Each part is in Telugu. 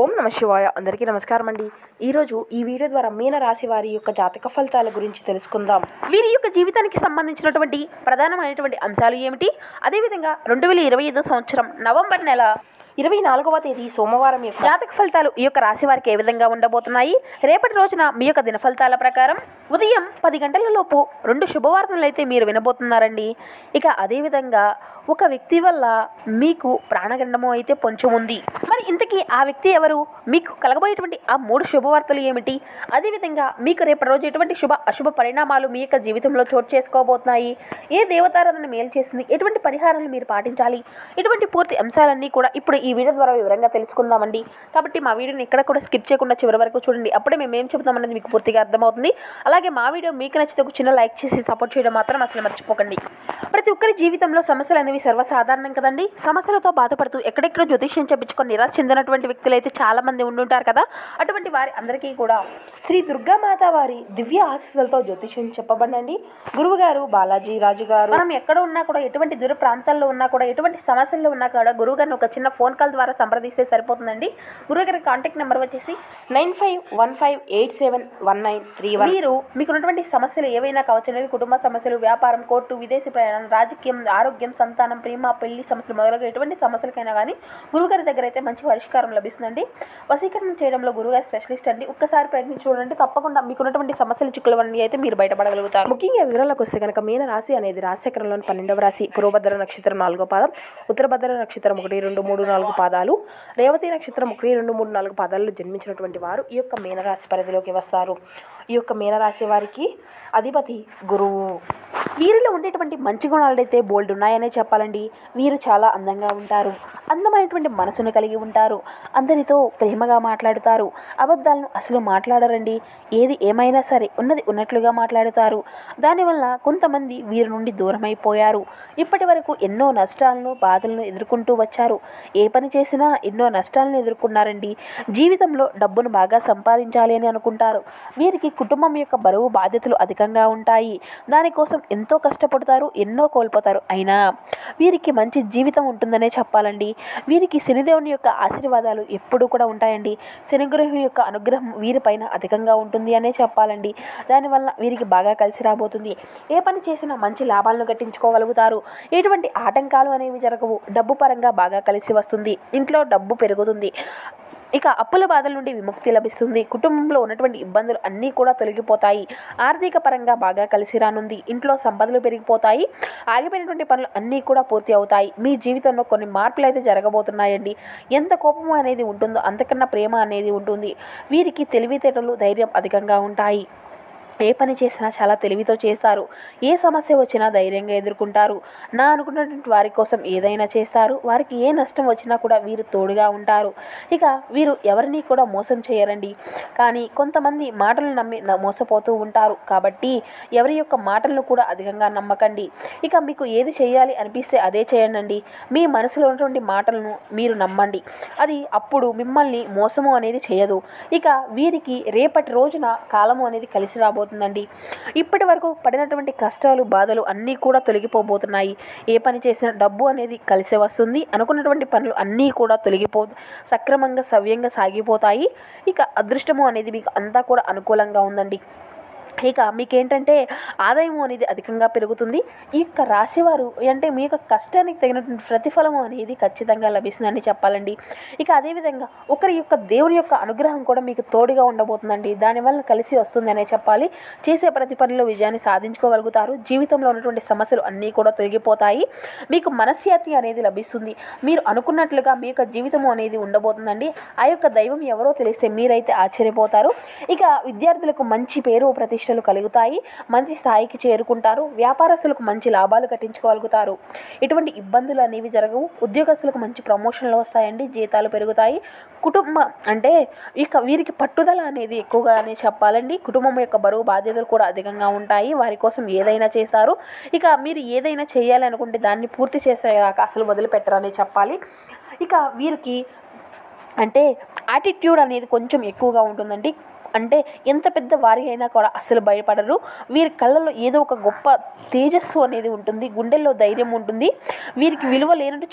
ఓం నమ శివాయ. అందరికీ నమస్కారం అండి. ఈరోజు ఈ వీడియో ద్వారా మీన రాశి వారి యొక్క జాతక ఫలితాల గురించి తెలుసుకుందాం. వీరి యొక్క జీవితానికి సంబంధించినటువంటి ప్రధానమైనటువంటి అంశాలు ఏమిటి, అదేవిధంగా 2025 సంవత్సరం నవంబర్ నెల 24వ తేదీ సోమవారం యొక్క జాతక ఫలితాలు ఈ యొక్క రాశి వారికి ఏ విధంగా ఉండబోతున్నాయి. రేపటి రోజున మీ యొక్క దిన ఫలితాల ప్రకారం ఉదయం 10 గంటల లోపు 2 శుభవార్తలు అయితే మీరు వినబోతున్నారండి. ఇక అదేవిధంగా ఒక వ్యక్తి వల్ల మీకు ప్రాణగండము అయితే పొంచి ఉంది. మరి ఇంతకీ ఆ వ్యక్తి ఎవరు, మీకు కలగబోయేటువంటి ఆ 3 శుభవార్తలు ఏమిటి, అదేవిధంగా మీకు రేపటి రోజు ఎటువంటి శుభ అశుభ పరిణామాలు మీ యొక్క జీవితంలో చోటు చేసుకోబోతున్నాయి, ఏ దేవతారాధన మేలు చేస్తుంది, ఎటువంటి పరిహారాలు మీరు పాటించాలి, ఇటువంటి పూర్తి అంశాలన్నీ కూడా ఇప్పుడు ఈ వీడియో ద్వారా వివరంగా తెలుసుకుందామండి. కాబట్టి మా వీడియోని ఎక్కడ కూడా స్కిప్ చేయకుండా చివరి వరకు చూడండి. అప్పుడే మేము ఏం చెబుతామనేది మీకు పూర్తిగా అర్థమవుతుంది. అలాగే మా వీడియో మీకు నచ్చితే ఒక చిన్న లైక్ చేసి సపోర్ట్ చేయడం మాత్రం అసలు మర్చిపోకండి. ప్రతి ఒక్కరి జీవితంలో సమస్యలు అనేవి సర్వసాధారణం కదండి. సమస్యలతో బాధపడుతూ ఎక్కడెక్కడో జ్యోతిష్యం చెప్పించుకొని నిరాశ చెందినటువంటి వ్యక్తులు అయితే చాలా మంది ఉండుంటారు కదా. అటువంటి వారి అందరికీ కూడా శ్రీ దుర్గామాత వారి దివ్య ఆశీస్సులతో జ్యోతిష్యం చెప్పబడండి. గురువుగారు బాలాజీ రాజు గారు. మనం ఎక్కడ ఉన్నా కూడా, ఎటువంటి దూర ప్రాంతాల్లో ఉన్నా కూడా, ఎటువంటి సమస్యల్లో ఉన్నా కూడా గురువుగారిని ఒక చిన్న ఫోన్ కాల్ ద్వారా సంప్రదిస్తే సరిపోతుందండి. గురువుగారి కాంటాక్ట్ నెంబర్ వచ్చేసి 9515871931. మీరు మీకున్నటువంటి సమస్యలు ఏవైనా కావచ్చు అనేది, కుటుంబ సమస్యలు, వ్యాపారం, కోర్టు, విదేశీ ప్రయాణం, రాజకీయం, ఆరోగ్యం, సంతానం, ప్రేమ, పెళ్లి సమస్యలు మొదలుగా ఎటువంటి సమస్యలకైనా కానీ గురువుగారి దగ్గర అయితే మంచి పరిష్కారం లభిస్తుందండి. వశీకరణ చేయడంలో గురువుగారి స్పెషలిస్ట్ అండి. ఒక్కసారి ప్రయత్నించి చూడండి, తప్పకుండా మీకున్నటువంటి సమస్యల చిక్కులవన్నీ అయితే మీరు బయటపడగలుగుతారు. ముఖ్యంగా వివరాలకు వస్తే కనుక మీన రాశి అనేది రాశిచక్రంలోని 12వ రాశి. పూర్వభద్ర నక్షత్రం 4వ పాదం, ఉత్తరభద్ర నక్షత్రం 1, 2, 3, 4 పాదాలు, రేవతి నక్షత్రం 1, 2, 3, 4 పాదాల్లో జన్మించినటువంటి వారు ఈ యొక్క మీనరాశి పరిధిలోకి వస్తారు. ఈ యొక్క మీనరాశి వారికి అధిపతి గురువు. వీరిలో ఉండేటువంటి మంచి గుణాలు అయితే బోల్డ్ ఉన్నాయనే చెప్పాలండి. వీరు చాలా అందంగా ఉంటారు, అందమైనటువంటి మనసును కలిగి ఉంటారు, అందరితో ప్రేమగా మాట్లాడుతారు, అబద్ధాలను అసలు మాట్లాడరండి. ఏది ఏమైనా సరే ఉన్నది ఉన్నట్లుగా మాట్లాడుతారు. దానివల్ల కొంతమంది వీరి నుండి దూరమైపోయారు. ఇప్పటి వరకు ఎన్నో నష్టాలను, బాధలను ఎదుర్కొంటూ వచ్చారు. ఏ పని చేసినా ఎన్నో నష్టాలను ఎదుర్కొన్నారండి. జీవితంలో డబ్బును బాగా సంపాదించాలి అని అనుకుంటారు. వీరికి కుటుంబం యొక్క బరువు బాధ్యతలు అధికంగా ఉంటాయి. దానికోసం ఎంతో కష్టపడతారు, ఎన్నో కోల్పోతారు. అయినా వీరికి మంచి జీవితం ఉంటుందనే చెప్పాలండి. వీరికి శనిదేవుని యొక్క ఆశీర్వాదాలు ఎప్పుడూ కూడా ఉంటాయండి. శనిగ్రహం యొక్క అనుగ్రహం వీరిపైన అధికంగా ఉంటుంది అనే చెప్పాలండి. దానివల్ల వీరికి బాగా కలిసి రాబోతుంది. ఏ పని చేసినా మంచి లాభాలను గట్టించుకోగలుగుతారు. ఎటువంటి ఆటంకాలు అనేవి జరగవు. డబ్బు పరంగా బాగా కలిసి వస్తుంది. ఇంట్లో డబ్బు పెరుగుతుంది. ఇక అప్పుల బాధల నుండి విముక్తి లభిస్తుంది. కుటుంబంలో ఉన్నటువంటి ఇబ్బందులు అన్నీ కూడా తొలగిపోతాయి. ఆర్థిక పరంగా బాగా కలిసి రానుంది. ఇంట్లో సంపదలు పెరిగిపోతాయి. ఆగిపోయినటువంటి పనులు అన్నీ కూడా పూర్తి అవుతాయి. మీ జీవితంలో కొన్ని మార్పులు అయితే జరగబోతున్నాయండి. ఎంత కోపం అనేది ఉంటుందో అంతకన్నా ప్రేమ అనేది ఉంటుంది. వీరికి తెలివితేటలు, ధైర్యం అధికంగా ఉంటాయి. ఏ పని చేసినా చాలా తెలివితో చేస్తారు. ఏ సమస్య వచ్చినా ధైర్యంగా ఎదుర్కొంటారు. నా అనుకున్నటువంటి వారి కోసం ఏదైనా చేస్తారు. వారికి ఏ నష్టం వచ్చినా కూడా వీరు తోడుగా ఉంటారు. ఇక వీరు ఎవరిని కూడా మోసం చేయరండి. కానీ కొంతమంది మాటలు నమ్మి మోసపోతూ ఉంటారు. కాబట్టి ఎవరి యొక్క మాటలను కూడా అధికంగా నమ్మకండి. ఇక మీకు ఏది చేయాలి అనిపిస్తే అదే చేయండి. మీ మనసులో ఉన్నటువంటి మాటలను మీరు నమ్మండి. అది అప్పుడు మిమ్మల్ని మోసము అనేది చేయదు. ఇక వీరికి రేపటి రోజున కాలము అనేది కలిసి రాబోతుంది. ఇప్పటి వరకు పడినటువంటి కష్టాలు, బాధలు అన్నీ కూడా తొలగిపోబోతున్నాయి. ఏ పని చేసినా డబ్బు అనేది కలిసి వస్తుంది. అనుకున్నటువంటి పనులు అన్నీ కూడా సక్రమంగా సవ్యంగా సాగిపోతాయి. ఇక అదృష్టము అనేది మీకు అంతా కూడా అనుకూలంగా ఉందండి. ఇక మీకేంటంటే ఆదాయం అనేది అధికంగా పెరుగుతుంది. ఈ యొక్క రాశివారు అంటే మీ యొక్క కష్టానికి తగినటువంటి ప్రతిఫలం అనేది ఖచ్చితంగా లభిస్తుందని చెప్పాలండి. ఇక అదేవిధంగా ఒకరి యొక్క దేవుని యొక్క అనుగ్రహం కూడా మీకు తోడుగా ఉండబోతుందండి. దానివల్ల కలిసి వస్తుందనే చెప్పాలి. చేసే ప్రతి పనిలో విజయాన్ని సాధించుకోగలుగుతారు. జీవితంలో ఉన్నటువంటి సమస్యలు అన్నీ కూడా తొలగిపోతాయి. మీకు మనశ్శాంతి అనేది లభిస్తుంది. మీరు అనుకున్నట్లుగా మీ యొక్క జీవితం అనేది ఉండబోతుందండి. ఆ యొక్క దైవం ఎవరో తెలిస్తే మీరైతే ఆశ్చర్యపోతారు. ఇక విద్యార్థులకు మంచి పేరు ప్రతిష్ట కలుగుతాయి. మంచి స్థాయికి చేరుకుంటారు. వ్యాపారస్తులకు మంచి లాభాలు కట్టించుకోగలుగుతారు. ఎటువంటి ఇబ్బందులు అనేవి జరగవు. ఉద్యోగస్తులకు మంచి ప్రమోషన్లు వస్తాయండి. జీతాలు పెరుగుతాయి. కుటుంబం అంటే ఇక వీరికి పట్టుదల అనేది ఎక్కువగానే చెప్పాలండి. కుటుంబం యొక్క బరువు బాధ్యతలు కూడా అధికంగా ఉంటాయి. వారి కోసం ఏదైనా చేస్తారు. ఇక మీరు ఏదైనా చేయాలి అనుకుంటే దాన్ని పూర్తి చేసేదాకా అసలు వదిలిపెట్టరని చెప్పాలి. ఇక వీరికి అంటే యాటిట్యూడ్ అనేది కొంచెం ఎక్కువగా ఉంటుందండి. అంటే ఎంత పెద్ద వారి అయినా కూడా అస్సలు భయపడరు. వీరి కళ్ళలో ఏదో ఒక గొప్ప తేజస్సు అనేది ఉంటుంది, గుండెల్లో ధైర్యం ఉంటుంది. వీరికి విలువ లేనట్టు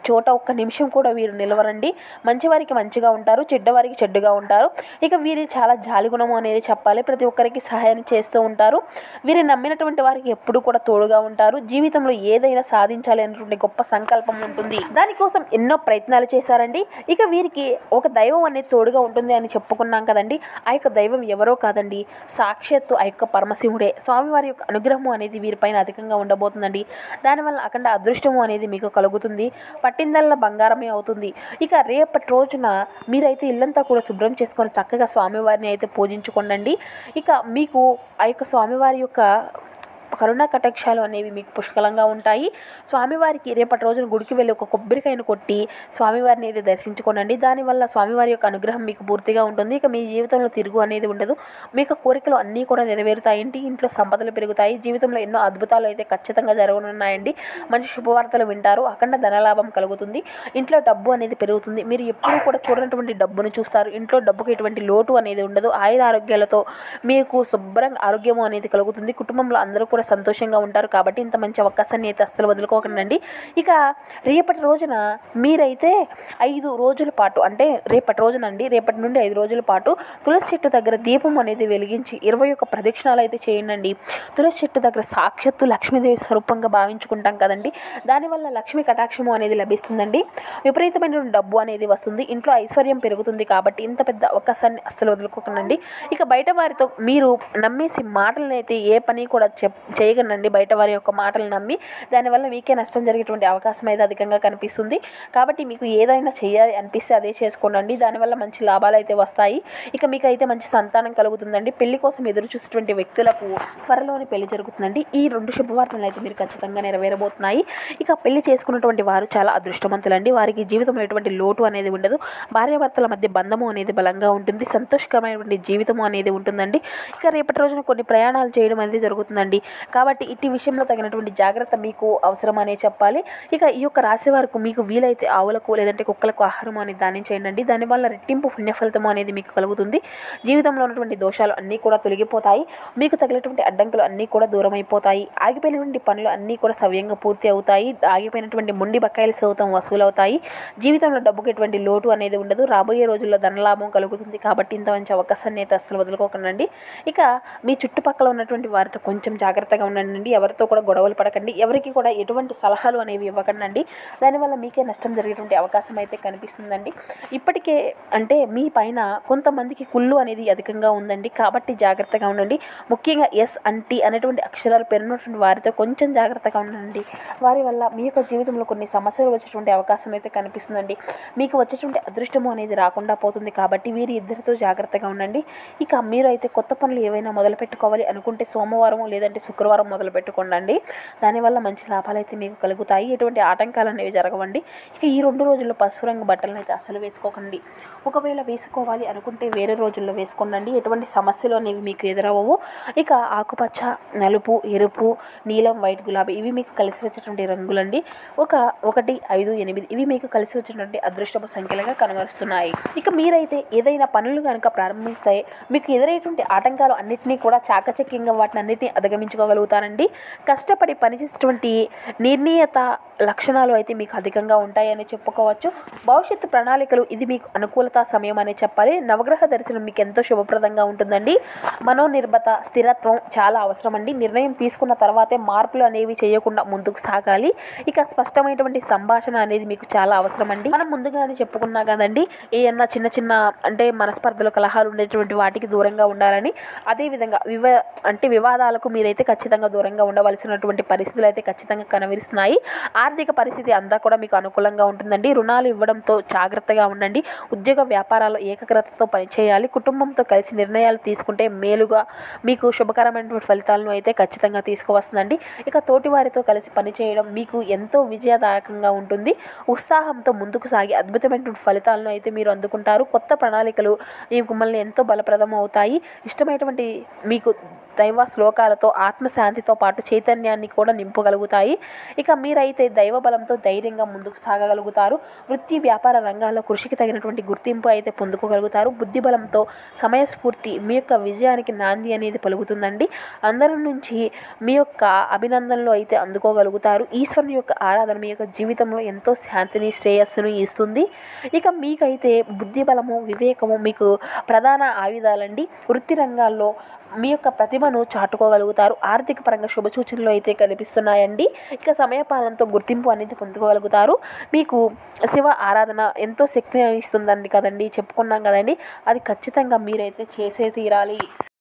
చోట ఒక్క నిమిషం కూడా వీరు నిలవరండి. మంచివారికి మంచిగా ఉంటారు, చెడ్డవారికి చెడ్డగా ఉంటారు. ఇక వీరి చాలా జాలిగుణము అనేది చెప్పాలి. ప్రతి ఒక్కరికి సహాయం చేస్తూ ఉంటారు. వీరి నమ్మినటువంటి వారికి ఎప్పుడు కూడా తోడుగా ఉంటారు. జీవితంలో ఏదైనా సాధించాలి అనేటువంటి గొప్ప సంకల్పం ఉంటుంది. దానికోసం ఎన్నో ప్రయత్నాలు చేశారండి. ఇక వీరికి ఒక దైవం అనేది తోడుగా ఉంటుంది అని చెప్పుకున్నాం కదండి. ఆ యొక్క దైవం ఎవరో కాదండి, సాక్షాత్తు ఆ యొక్క పరమశివుడే. స్వామివారి యొక్క అనుగ్రహము అనేది వీరిపైన అధికంగా ఉండబోతుందండి. దానివల్ల అఖండ అదృష్టము అనేది మీకు కలుగుతుంది. పట్టిందల్లా బంగారమే అవుతుంది. ఇక రేపటి రోజున మీరైతే ఇల్లంతా కూడా శుభ్రం చేసుకొని చక్కగా స్వామివారిని అయితే పూజించుకోండి. ఇక మీకు ఆ యొక్క స్వామివారి యొక్క కరుణా కటాక్షాలు అనేవి మీకు పుష్కలంగా ఉంటాయి. స్వామివారికి రేపటి రోజున గుడికి వెళ్ళి ఒక కొబ్బరికాయను కొట్టి స్వామివారిని అయితే దర్శించుకోనండి. దానివల్ల స్వామివారి యొక్క అనుగ్రహం మీకు పూర్తిగా ఉంటుంది. ఇక మీ జీవితంలో తిరుగు అనేది ఉండదు. మీకు కోరికలు అన్నీ కూడా నెరవేరుతాయండి. ఇంట్లో సంపదలు పెరుగుతాయి. జీవితంలో ఎన్నో అద్భుతాలు అయితే ఖచ్చితంగా జరగనున్నాయండి. మంచి శుభవార్తలు వింటారు. అఖండ ధనలాభం కలుగుతుంది. ఇంట్లో డబ్బు అనేది పెరుగుతుంది. మీరు ఎప్పుడూ కూడా చూడనటువంటి డబ్బును చూస్తారు. ఇంట్లో డబ్బుకి ఎటువంటి లోటు అనేది ఉండదు. ఆయుర ఆరోగ్యాలతో మీకు శుభ్రంగా ఆరోగ్యము అనేది కలుగుతుంది. కుటుంబంలో అందరూ కూడా సంతోషంగా ఉంటారు. కాబట్టి ఇంత మంచి అవకాశాన్ని అయితే అస్సలు వదులుకోకండి. ఇక రేపటి రోజున మీరైతే 5 రోజుల పాటు, అంటే రేపటి నుండి 5 రోజుల పాటు తులసి చెట్టు దగ్గర దీపం అనేది వెలిగించి 21 ప్రదక్షిణాలు అయితే చేయండి. తులసి చెట్టు దగ్గర సాక్షాత్తు లక్ష్మీదేవి స్వరూపంగా భావించుకుంటాం కదండి. దానివల్ల లక్ష్మీ కటాక్షము అనేది లభిస్తుందండి. విపరీతమైన డబ్బు అనేది వస్తుంది. ఇంట్లో ఐశ్వర్యం పెరుగుతుంది. కాబట్టి ఇంత పెద్ద అవకాశాన్ని అస్సలు వదులుకోకండి. ఇక బయట వారితో మీరు నమ్మేసి మాటలను అయితే ఏ పని కూడా చేయగలండి. బయట వారి యొక్క మాటలు నమ్మి దానివల్ల మీకే నష్టం జరిగేటువంటి అవకాశం అయితే అధికంగా కనిపిస్తుంది. కాబట్టి మీకు ఏదైనా చేయాలి అనిపిస్తే అదే చేసుకోండి. దానివల్ల మంచి లాభాలు అయితే వస్తాయి. ఇక మీకు అయితే మంచి సంతానం కలుగుతుందండి. పెళ్లి కోసం ఎదురు చూసేటువంటి వ్యక్తులకు త్వరలోనే పెళ్లి జరుగుతుందండి. ఈ 2 శుభవార్తలు అయితే మీరు ఖచ్చితంగా నెరవేరబోతున్నాయి. ఇక పెళ్లి చేసుకున్నటువంటి వారు చాలా అదృష్టవంతులండి. వారికి జీవితంలో ఎటువంటి లోటు అనేది ఉండదు. భార్యాభర్తల మధ్య బంధము అనేది బలంగా ఉంటుంది. సంతోషకరమైనటువంటి జీవితము అనేది ఉంటుందండి. ఇక రేపటి రోజున కొన్ని ప్రయాణాలు చేయడం అనేది జరుగుతుందండి. కాబట్టి ఇట్టి విషయంలో తగినటువంటి జాగ్రత్త మీకు అవసరం అనే చెప్పాలి. ఇక ఈ యొక్క రాశి వారికి మీకు వీలైతే ఆవులకు లేదంటే కుక్కలకు ఆహారం అనేది దానం చేయండి. దానివల్ల రెట్టింపు పుణ్యఫలితం అనేది మీకు కలుగుతుంది. జీవితంలో ఉన్నటువంటి దోషాలు అన్నీ కూడా తొలగిపోతాయి. మీకు తగినటువంటి అడ్డంకులు అన్నీ కూడా దూరం అయిపోతాయి. ఆగిపోయినటువంటి పనులు అన్నీ కూడా సవ్యంగా పూర్తి అవుతాయి. ఆగిపోయినటువంటి మొండి బకాయిల సౌతం వసూలవుతాయి. జీవితంలో డబ్బుకి ఎటువంటి లోటు అనేది ఉండదు. రాబోయే రోజుల్లో ధనలాభం కలుగుతుంది. కాబట్టి ఇంత మంచి అవకాశాన్ని అయితే అస్సలు వదులుకోకండి. ఇక మీ చుట్టుపక్కల ఉన్నటువంటి వారితో కొంచెం జాగ్రత్తగా ఉండండి. ఎవరితో కూడా గొడవలు పడకండి. ఎవరికి కూడా ఎటువంటి సలహాలు అనేవి ఇవ్వకండి. దానివల్ల మీకే నష్టం జరిగేటువంటి అవకాశం అయితే కనిపిస్తుందండి. ఇప్పటికే అంటే మీ పైన కొంతమందికి కుళ్ళు అనేది అధికంగా ఉందండి. కాబట్టి జాగ్రత్తగా ఉండండి. ముఖ్యంగా ఎస్ అంటీ అనేటువంటి అక్షరాలు పెరిగినటువంటి వారితో కొంచెం జాగ్రత్తగా ఉండండి. వారి వల్ల మీ యొక్క జీవితంలో కొన్ని సమస్యలు వచ్చేటువంటి అవకాశం అయితే కనిపిస్తుందండి. మీకు వచ్చేటువంటి అదృష్టము అనేది రాకుండా పోతుంది. కాబట్టి వీరి ఇద్దరితో జాగ్రత్తగా ఉండండి. ఇక మీరు అయితే కొత్త పనులు ఏవైనా మొదలు పెట్టుకోవాలి అనుకుంటే సోమవారం లేదంటే శుక్రవారం మొదలు పెట్టుకోండి. దానివల్ల మంచి లాభాలు అయితే మీకు కలుగుతాయి. ఎటువంటి ఆటంకాలు అనేవి జరగవండి. ఇక ఈ 2 రోజుల్లో పసుపు రంగు బట్టలను అయితే అసలు వేసుకోకండి. ఒకవేళ వేసుకోవాలి అనుకుంటే వేరే రోజుల్లో వేసుకోండి. ఎటువంటి సమస్యలు అనేవి మీకు ఎదురవ్వవు. ఇక ఆకుపచ్చ, నలుపు, ఎరుపు, నీలం, వైట్, గులాబీ ఇవి మీకు కలిసి వచ్చేటువంటి రంగులండి. 1, 5, 8 ఇవి మీకు కలిసి వచ్చేటువంటి అదృష్టపు సంఖ్యలుగా కనబరుస్తున్నాయి. ఇక మీరైతే ఏదైనా పనులు కనుక ప్రారంభిస్తే మీకు ఎదురయ్యేటువంటి ఆటంకాలు అన్నింటినీ కూడా చాకచక్యంగా వాటిని అన్నింటినీ అధిగమించుకోగలుగుతారండి. కష్టపడి పనిచేసేటువంటి నిర్ణీయత లక్షణాలు అయితే మీకు అధికంగా ఉంటాయని చెప్పుకోవచ్చు. భవిష్యత్తు ప్రణాళికలు ఇది మీకు అనుకూలత సమయం అనే చెప్పాలి. నవగ్రహ దర్శనం మీకు ఎంతో శుభప్రదంగా ఉంటుందండి. మనోనిర్భత, స్థిరత్వం చాలా అవసరం అండి. నిర్ణయం తీసుకున్న తర్వాతే మార్పులు అనేవి చేయకుండా ముందుకు సాగాలి. ఇక స్పష్టమైనటువంటి సంభాషణ అనేది మీకు చాలా అవసరం అండి. మనం ముందుగానే చెప్పుకున్నా కదండి, ఏమన్నా చిన్న చిన్న అంటే మనస్పర్ధలు, కలహాలు ఉండేటువంటి వాటికి దూరంగా ఉండాలని. అదేవిధంగా వివాదాలకు మీరైతే ఖచ్చితంగా దూరంగా ఉండవలసినటువంటి పరిస్థితులు అయితే ఖచ్చితంగా కనబరుస్తున్నాయి. ఆర్థిక పరిస్థితి అంతా కూడా మీకు అనుకూలంగా ఉంటుందండి. రుణాలు ఇవ్వడంతో జాగ్రత్తగా ఉండండి. ఉద్యోగ వ్యాపారాల్లో ఏకాగ్రతతో పనిచేయాలి. కుటుంబంతో కలిసి నిర్ణయాలు తీసుకుంటే మేలుగా మీకు శుభకరమైనటువంటి ఫలితాలను అయితే ఖచ్చితంగా తీసుకువస్తుందండి. ఇక తోటి వారితో కలిసి పనిచేయడం మీకు ఎంతో విజయదాయకంగా ఉంటుంది. ఉత్సాహంతో ముందుకు సాగి అద్భుతమైనటువంటి ఫలితాలను అయితే మీరు అందుకుంటారు. కొత్త మిమ్మల్ని ఎంతో బలప్రదం అవుతాయి. ఇష్టమైనటువంటి మీకు దైవ శ్లోకాలతో ఆత్మ ఆత్మశాంతితో పాటు చైతన్యాన్ని కూడా నింపగలుగుతాయి. ఇక మీరైతే దైవ బలంతో ధైర్యంగా ముందుకు సాగగలుగుతారు. వృత్తి వ్యాపార రంగాల్లో కృషికి తగినటువంటి గుర్తింపు అయితే పొందుకోగలుగుతారు. బుద్ధి బలంతో సమయస్ఫూర్తి మీ యొక్క విజయానికి నాంది అనేది పలుకుతుందండి. అందరి నుంచి మీ యొక్క అభినందనలు అయితే అందుకోగలుగుతారు. ఈశ్వరుని యొక్క ఆరాధన మీ యొక్క జీవితంలో ఎంతో శాంతిని శ్రేయస్సును ఇస్తుంది. ఇక మీకైతే బుద్ధి బలము వివేకము మీకు ప్రధాన ఆయుధాలండి. వృత్తి రంగాల్లో మీ యొక్క ప్రతిభను చాటుకోగలుగుతారు. ఆర్థిక పరంగా శుభ సూచనలు అయితే కనిపిస్తున్నాయండి. ఇక సమయపాలనతో గుర్తింపు అనేది పొందుకోగలుగుతారు. మీకు శివ ఆరాధన ఎంతో శక్తిని ఇస్తుందండి కదండి, చెప్పుకున్నాం కదండి. అది ఖచ్చితంగా మీరైతే చేసే తీరాలి.